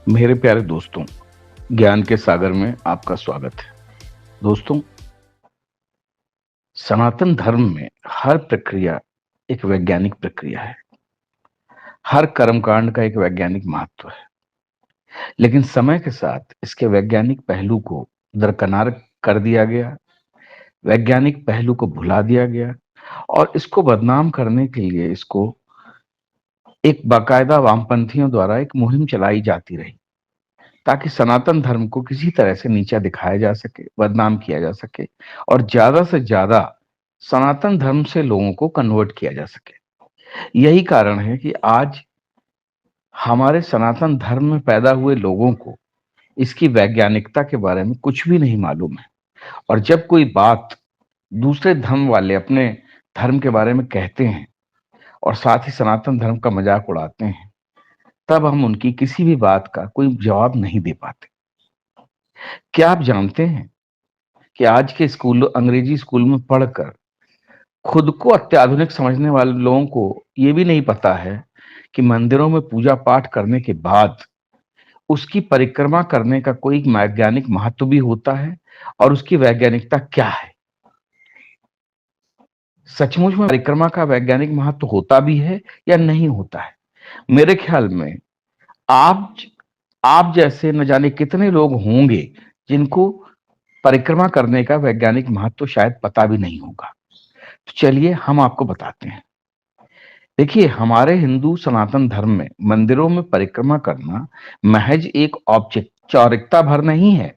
मेरे प्यारे दोस्तों, ज्ञान के सागर में आपका स्वागत है। दोस्तों, सनातन धर्म में हर प्रक्रिया एक वैज्ञानिक प्रक्रिया है। हर कर्मकांड का एक वैज्ञानिक महत्व है। लेकिन समय के साथ इसके वैज्ञानिक पहलू को दरकिनार कर दिया गया, वैज्ञानिक पहलू को भुला दिया गया और इसको बदनाम करने के लिए इसको एक बाकायदा वामपंथियों द्वारा एक मुहिम चलाई जाती रही, ताकि सनातन धर्म को किसी तरह से नीचा दिखाया जा सके, बदनाम किया जा सके और ज्यादा से ज्यादा सनातन धर्म से लोगों को कन्वर्ट किया जा सके। यही कारण है कि आज हमारे सनातन धर्म में पैदा हुए लोगों को इसकी वैज्ञानिकता के बारे में कुछ भी नहीं मालूम है। और जब कोई बात दूसरे धर्म वाले अपने धर्म के बारे में कहते हैं और साथ ही सनातन धर्म का मजाक उड़ाते हैं, तब हम उनकी किसी भी बात का कोई जवाब नहीं दे पाते। क्या आप जानते हैं कि आज के स्कूल, अंग्रेजी स्कूल में पढ़कर खुद को अत्याधुनिक समझने वाले लोगों को ये भी नहीं पता है कि मंदिरों में पूजा पाठ करने के बाद उसकी परिक्रमा करने का कोई वैज्ञानिक महत्व भी होता है और उसकी वैज्ञानिकता क्या है। सचमुच में परिक्रमा का वैज्ञानिक महत्व होता भी है या नहीं होता है। मेरे ख्याल में आप आप जैसे न जाने कितने लोग होंगे जिनको परिक्रमा करने का वैज्ञानिक महत्व शायद पता भी नहीं होगा। तो चलिए हम आपको बताते हैं। देखिए, हमारे हिंदू सनातन धर्म में मंदिरों में परिक्रमा करना महज एक औपचारिकता भर नहीं है,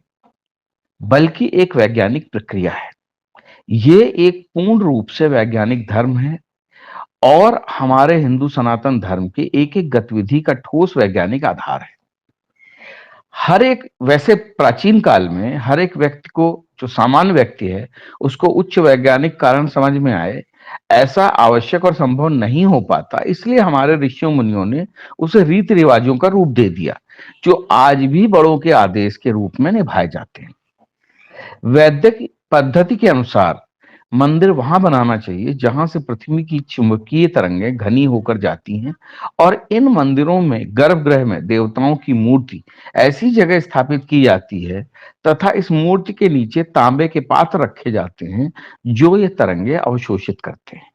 बल्कि एक वैज्ञानिक प्रक्रिया है। ये एक पूर्ण रूप से वैज्ञानिक धर्म है और हमारे हिंदू सनातन धर्म की एक एक गतिविधि का ठोस वैज्ञानिक आधार है। हर एक, वैसे प्राचीन काल में हर एक व्यक्ति को, जो सामान्य व्यक्ति है, उसको उच्च वैज्ञानिक कारण समझ में आए, ऐसा आवश्यक और संभव नहीं हो पाता। इसलिए हमारे ऋषियों मुनियों ने उसे रीति रिवाजों का रूप दे दिया, जो आज भी बड़ों के आदेश के रूप में निभाए जाते हैं। वैदिक पद्धति के अनुसार मंदिर वहां बनाना चाहिए जहां से पृथ्वी की चुंबकीय तरंगें घनी होकर जाती हैं, और इन मंदिरों में गर्भगृह में देवताओं की मूर्ति ऐसी जगह स्थापित की जाती है तथा इस मूर्ति के नीचे तांबे के पात्र रखे जाते हैं जो ये तरंगे अवशोषित करते हैं।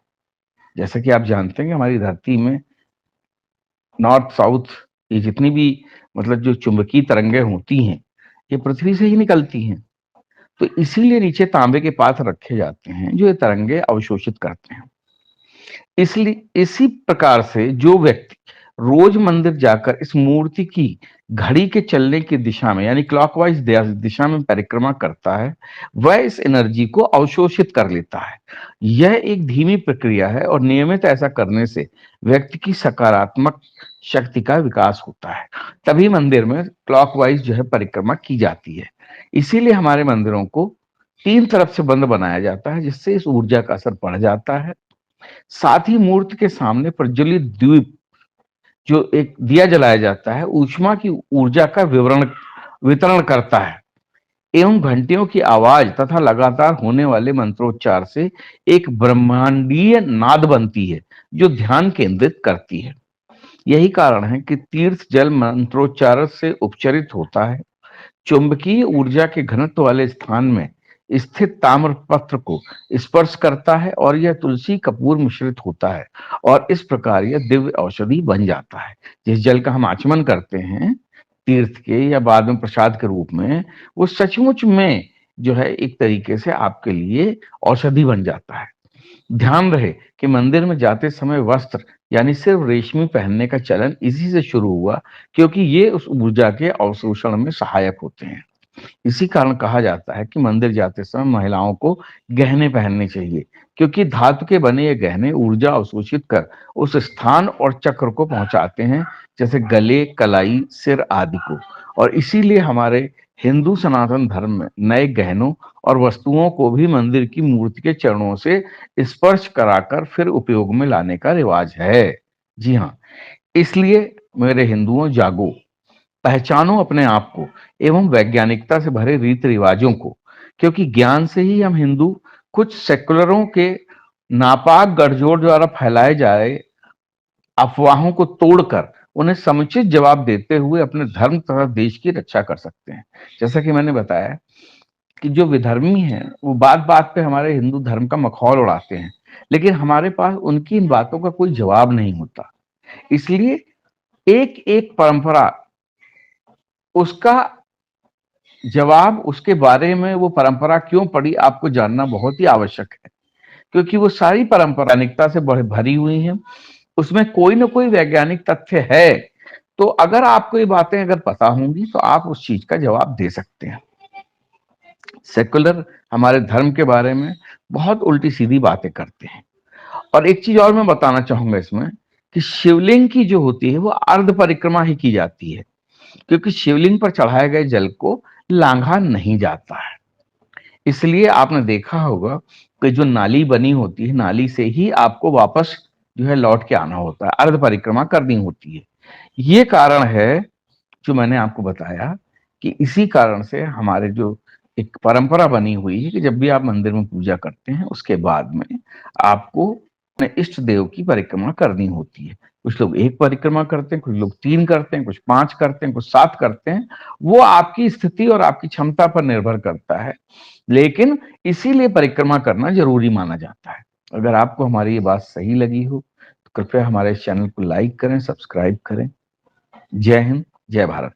जैसा कि आप जानते हैं कि हमारी धरती में नॉर्थ साउथ, ये जितनी भी मतलब जो चुंबकीय तरंगे होती हैं, ये पृथ्वी से ही निकलती हैं। तो इसीलिए नीचे तांबे के पात्र रखे जाते हैं जो ये तरंगे अवशोषित करते हैं। इसलिए इसी प्रकार से जो व्यक्ति रोज मंदिर जाकर इस मूर्ति की घड़ी के चलने की दिशा में, यानी क्लॉकवाइज दिशा में परिक्रमा करता है, वह इस एनर्जी को अवशोषित कर लेता है। यह एक धीमी प्रक्रिया है और नियमित ऐसा करने से व्यक्ति की सकारात्मक शक्ति का विकास होता है। तभी मंदिर में क्लॉकवाइज जो है परिक्रमा की जाती है। इसीलिए हमारे मंदिरों को तीन तरफ से बंद बनाया जाता है, जिससे इस ऊर्जा का असर पड़ जाता है। साथ ही मूर्ति के सामने प्रज्वलित द्वीप, जो एक दिया जलाया जाता है, ऊष्मा की ऊर्जा का वितरण करता है एवं घंटियों की आवाज तथा लगातार होने वाले मंत्रोच्चार से एक ब्रह्मांडीय नाद बनती है जो ध्यान केंद्रित करती है। यही कारण है कि तीर्थ जल मंत्रोच्चार से उपचरित होता है। चुंबकीय ऊर्जा के घनत्व वाले स्थान में स्थित ताम्र पत्र को स्पर्श करता है और यह तुलसी कपूर मिश्रित होता है और इस प्रकार यह दिव्य औषधि बन जाता है। जिस जल का हम आचमन करते हैं तीर्थ के या बाद में प्रसाद के रूप में, वो सचमुच में जो है एक तरीके से आपके लिए औषधि बन जाता है। ध्यान रहे कि मंदिर में जाते समय वस्त्र यानी सिर्फ रेशमी पहनने का चलन इसी से शुरू हुआ, क्योंकि ये उस ऊर्जा के अवशोषण में सहायक होते हैं। इसी कारण कहा जाता है कि मंदिर जाते समय महिलाओं को गहने पहनने चाहिए, क्योंकि धातु के बने ये गहने ऊर्जा अवशोषित कर उस स्थान और चक्र को पहुंचाते हैं, जैसे गले, कलाई, सिर आदि को। और इसीलिए हमारे हिंदू सनातन धर्म में नए गहनों और वस्तुओं को भी मंदिर की मूर्ति के चरणों से स्पर्श कराकर फिर उपयोग में लाने का रिवाज है। जी हाँ, इसलिए मेरे हिंदुओं, जागो, पहचानो अपने आप को एवं वैज्ञानिकता से भरे रीति रिवाजों को, क्योंकि ज्ञान से ही हम हिंदू कुछ सेकुलरों के नापाक गठजोड़ द्वारा फैलाए जाए अफवाहों को तोड़कर उन्हें समुचित जवाब देते हुए अपने धर्म तथा देश की रक्षा कर सकते हैं। जैसा कि मैंने बताया कि जो विधर्मी हैं, वो बात-बात पे हमारे हिंदू धर्म का मखौल उड़ाते हैं, लेकिन हमारे पास उनकी इन बातों का कोई जवाब नहीं होता। इसलिए एक-एक परंपरा, उसका जवाब, उसके बारे में वो परंपरा क्यों पड़ी, आपको जानना बहुत ही आवश्यक है, क्योंकि वो सारी परंपरानिकता से भरी हुई हैं। उसमें कोई ना कोई वैज्ञानिक तथ्य है। तो अगर आपको ये बातें अगर पता होंगी तो आप उस चीज का जवाब दे सकते हैं। सेकुलर हमारे धर्म के बारे में बहुत उल्टी सीधी बातें करते हैं। और एक चीज और मैं बताना चाहूंगा इसमें, कि शिवलिंग की जो होती है वो अर्ध परिक्रमा ही की जाती है, क्योंकि शिवलिंग पर चढ़ाए गए जल को लांघा नहीं जाता है। इसलिए आपने देखा होगा कि जो नाली बनी होती है, नाली से ही आपको वापस जो है लौट के आना होता है, अर्ध परिक्रमा करनी होती है। ये कारण है जो मैंने आपको बताया, कि इसी कारण से हमारे जो एक परंपरा बनी हुई है कि जब भी आप मंदिर में पूजा करते हैं, उसके बाद में आपको अपने इष्ट देव की परिक्रमा करनी होती है। कुछ लोग 1 परिक्रमा करते हैं, कुछ लोग 3 करते हैं, कुछ 5 करते हैं, कुछ 7 करते हैं। वो आपकी स्थिति और आपकी क्षमता पर निर्भर करता है, लेकिन इसीलिए परिक्रमा करना ज़रूरी माना जाता है। अगर आपको हमारी ये बात सही लगी हो, तो कृपया हमारे इस चैनल को लाइक करें, सब्सक्राइब करें। जय हिंद, जय भारत।